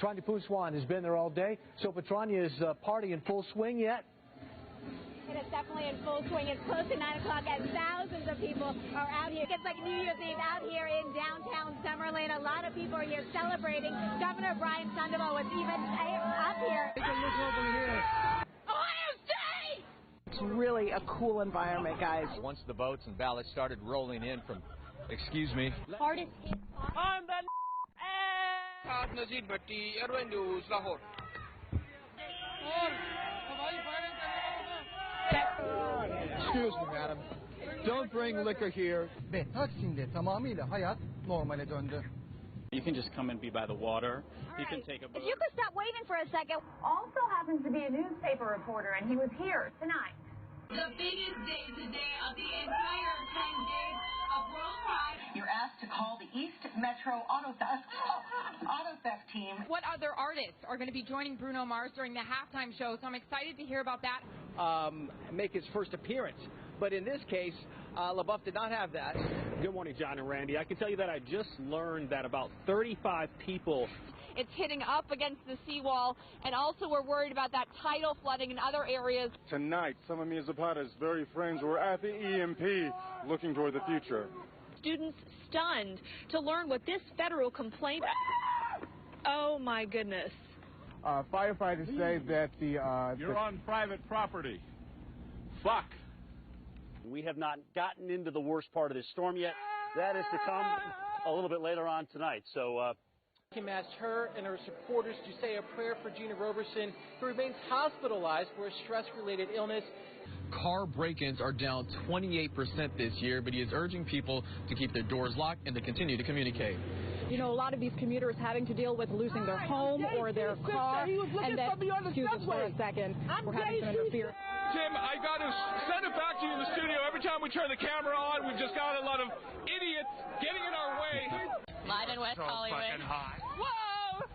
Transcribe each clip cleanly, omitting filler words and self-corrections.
Petrania Pouswan has been there all day. So Petrania is party in full swing yet? It is definitely in full swing. It's close to 9 o'clock and thousands of people are out here. It's like New Year's Eve out here in downtown Summerlin. A lot of people are here celebrating. Governor Brian Sandoval was even up here. Take a look over here. Ohio State! It's really a cool environment, guys. Once the votes and ballots started rolling in from, excuse me. Hardest hit. On the Nazir Bhatti, Airway News, Lahore. Excuse me, madam. Don't bring liquor here. Taksim'de tamamıyla hayat normale döndü. You can just come and be by the water. You can take a boat. If you could stop waving for a second. Also happens to be a newspaper reporter, and he was here tonight. The biggest day today of the entire 10 days of World Pride. You're asked to call the East Metro Auto Theft team. What other artists are going to be joining Bruno Mars during the halftime show? So I'm excited to hear about that. Make his first appearance. But in this case, LaBeouf did not have that. Good morning, John and Randy. I can tell you that I just learned that about 35 people. It's hitting up against the seawall, and also we're worried about that tidal flooding in other areas. Tonight, some of Mia Zapata's very friends were at the EMP looking toward the future. Students stunned to learn what this federal complaint... Oh, my goodness. Firefighters say that You're on private property. Fuck. We have not gotten into the worst part of this storm yet. That is to come a little bit later on tonight. So, Kim asked her and her supporters to say a prayer for Gina Roberson, who remains hospitalized for a stress-related illness. Car break-ins are down 28% this year, but he is urging people to keep their doors locked and to continue to communicate. You know, a lot of these commuters having to deal with losing their home or their car, and then, excuse us for a second, we're having some interference. Tim, I got to send it back to you in the studio. Every time we turn the camera on, we've just got a lot of idiots getting in our way. Live in West Hollywood. Whoa!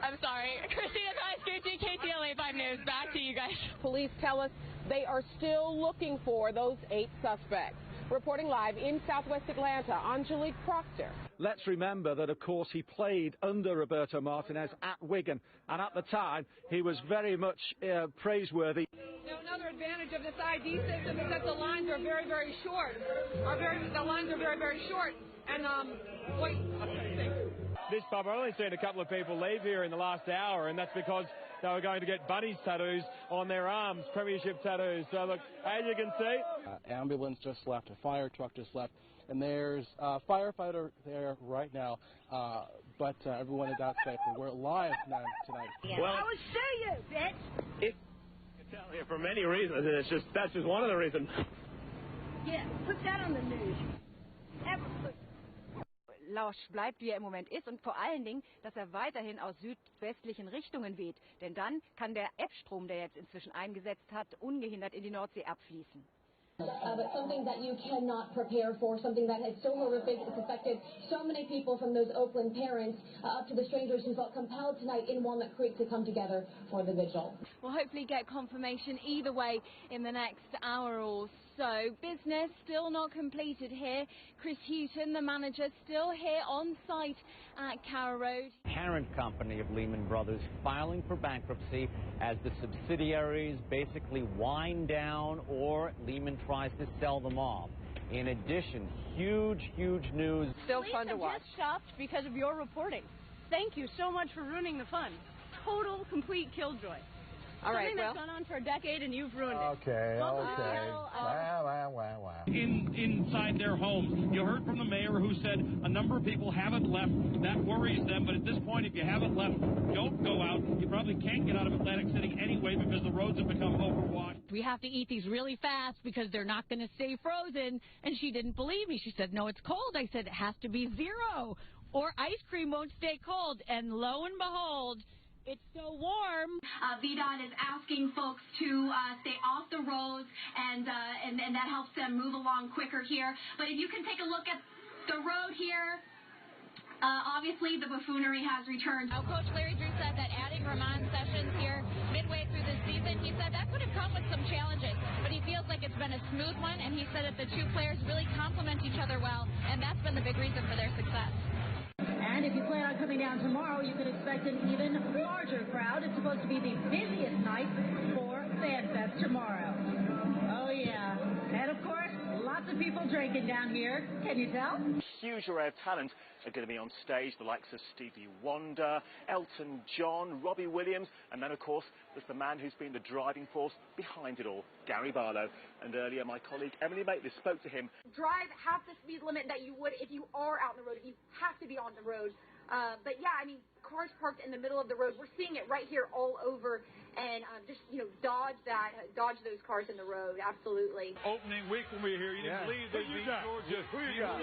I'm sorry. Christina Scucci, KTLA 5 News. Back to you guys. Police tell us they are still looking for those 8 suspects. Reporting live in Southwest Atlanta, Angelique Proctor. Let's remember that, of course, he played under Roberto Martinez at Wigan, and at the time, he was very much praiseworthy. Now, another advantage of this ID system is that the lines are very, very short. The lines are very, very short. And, wait. This pub, I've only seen a couple of people leave here in the last hour, and that's because they were going to get bunnies tattoos on their arms, premiership tattoos. So, look, as you can see... ambulance just left, a fire truck just left, and there's a firefighter there right now, but everyone is out safe. We're live tonight. Well, I would sue you, bitch! I can tell you for many reasons, and that's just one of the reasons. Yeah, put that on the news. Ever put... Lausch bleibt, wie er im Moment ist, und vor allen Dingen, dass er weiterhin aus südwestlichen Richtungen weht. Denn dann kann der Ebstrom, der jetzt inzwischen eingesetzt hat, ungehindert in die Nordsee abfließen. But something that you cannot prepare for, something that is so horrific, it's affected so many people, from those Oakland parents up to the strangers who felt compelled tonight in Walnut Creek to come together for the vigil. We'll hopefully get confirmation either way in the next hour or so. Business still not completed here. Chris Houghton, the manager, still here on site at Carroll Road. Parent company of Lehman Brothers filing for bankruptcy as the subsidiaries basically wind down or Lehman tries to sell them off. In addition, huge news. Still fun to watch. Just stopped because of your reporting. Thank you so much for ruining the fun. Total, complete killjoy. All right, something that's gone on for a decade and you've ruined it. Okay. Wow. Inside their homes. You heard from the mayor who said a number of people haven't left. That worries them, but at this point, if you haven't left, don't go out. You probably can't get out of Atlantic City anyway because the roads have become overwashed. We have to eat these really fast because they're not going to stay frozen. And she didn't believe me. She said, no, it's cold. I said, it has to be 0 or ice cream won't stay cold. And lo and behold, it's so warm. VDOT is asking folks to stay off the roads, and that helps them move along quicker here. But if you can take a look at the road here, obviously the buffoonery has returned. Coach Larry Drew said that adding Ramon Sessions here midway through the season, he said that could have come with some challenges, but he feels like it's been a smooth one, and he said that the two players really complement each other well, and that's been the big reason for their success. And if you plan on coming down tomorrow, you can expect an even larger crowd. It's supposed to be the busiest night for FanFest tomorrow. Oh, yeah. And, of course, lots of people drinking down here. Can you tell? Huge array of talent are going to be on stage, the likes of Stevie Wonder, Elton John, Robbie Williams, and then, of course, there's the man who's been the driving force behind it all, Gary Barlow. And earlier, my colleague Emily Maitlis spoke to him. Drive half the speed limit that you would if you are out on the road, if you have to be on the road. But, yeah, I mean, cars parked in the middle of the road. We're seeing it right here all over. And just, dodge those cars in the road, absolutely. Opening week when we were here, you didn't believe they'd beat Georgia. Who you got?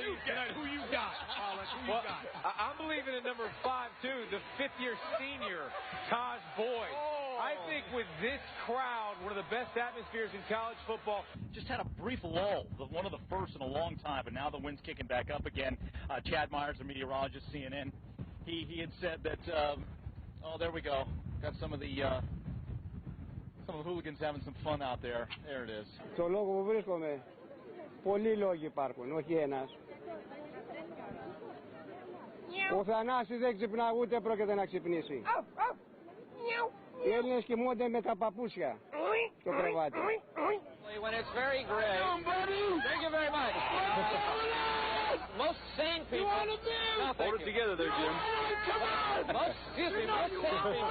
Well, I'm believing in number 5, too, the fifth-year senior, Taj Boyd. I think with this crowd, one of the best atmospheres in college football. Just had a brief lull, one of the first in a long time, but now the wind's kicking back up again. Chad Myers, the meteorologist, CNN, he had said that, there we go. Got some of the hooligans having some fun out there. There it is. Στο λόγο που βρίσκομαι, πολλοί λόγοι υπάρχουν, όχι ένας. Ο Θανάσης δεν ξυπνά, ούτε πρόκειται να ξυπνήσει. Οι Έλληνες κοιμούνται με τα παπούσια στο κρεβάτι. When it's very gray. Thank you very much. Most sane people. Hold it together there, Jim. Most sane people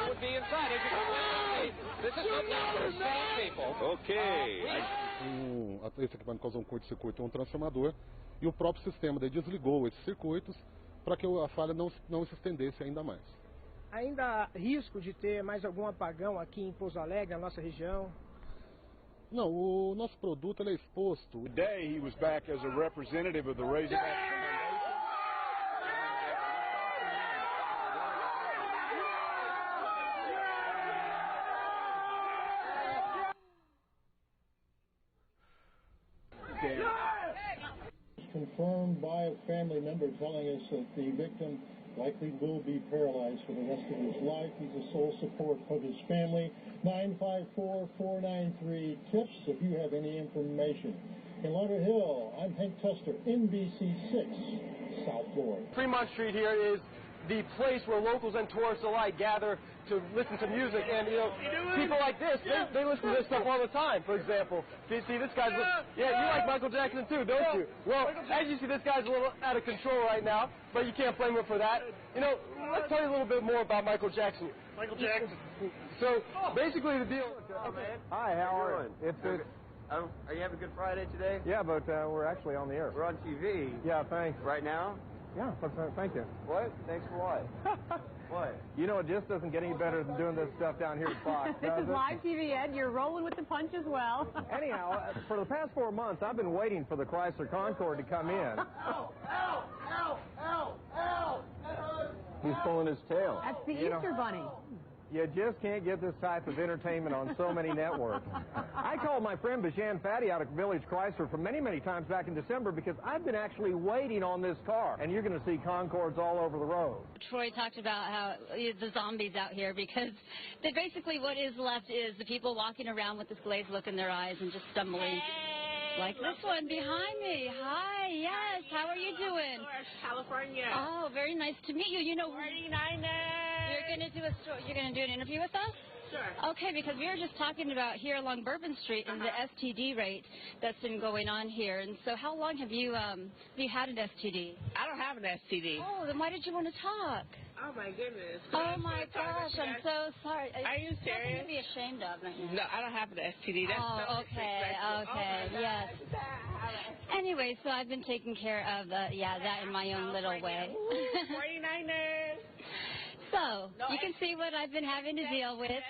would be inside. This is not for sane people. Okay. Esse equipamento causou um curto-circuito, um transformador, e o próprio sistema daí desligou esses circuitos para que a falha não se estendesse ainda mais. Ainda há risco de ter mais algum apagão aqui em Pouso Alegre, na nossa região? Não, o nosso produto ele é exposto. Today he was back as a representative of the Razorback. Confirmed by a family member telling us that the victim likely will be paralyzed for the rest of his life. He's the sole support of his family. 954-493-TIPS if you have any information. In Lauderhill, I'm Hank Tester, NBC6, South Florida. Fremont Street here is the place where locals and tourists alike gather to listen to music, and people like this, they listen to this stuff all the time. For example, you see this guy's, you like Michael Jackson too, don't you? Well, as you see, this guy's a little out of control right now, but you can't blame him for that. Let's tell you a little bit more about Michael Jackson. Michael Jackson. So basically, the deal. Hi, how are you? Are you having a good Friday today? Yeah, but we're actually on the air. We're on TV. Yeah, thanks. Right now? Yeah, thank you. What? Thanks for what? What? It just doesn't get any better than doing this stuff down here at Fox. This is live TV, Ed. You're rolling with the punch as well. Anyhow, for the past 4 months, I've been waiting for the Chrysler Concorde to come in. He's pulling his tail. That's the Easter Bunny. You just can't get this type of entertainment on so many networks. I called my friend Bijan Fatty out at Village Chrysler for many, many times back in December because I've been actually waiting on this car, and you're going to see Concordes all over the road. Troy talked about how the zombies out here because basically what is left is the people walking around with this glazed look in their eyes and just stumbling. Like this one behind me. Hi, yes. How are you doing? California. Oh, very nice to meet you. 49ers. You're gonna do an interview with us? Sure. Okay, because we were just talking about here along Bourbon Street and the STD rate that's been going on here. And so, how long have you had an STD? I don't have an STD. Oh, then why did you want to talk? Oh my goodness. Oh my gosh, I'm so sorry. Are you serious? Something to be ashamed of, don't you? No, I don't have an STD. That's oh, okay, yes. Anyway, so I've been taking care of that in my own little way. 49ers. So, you can see what I've been having to deal with.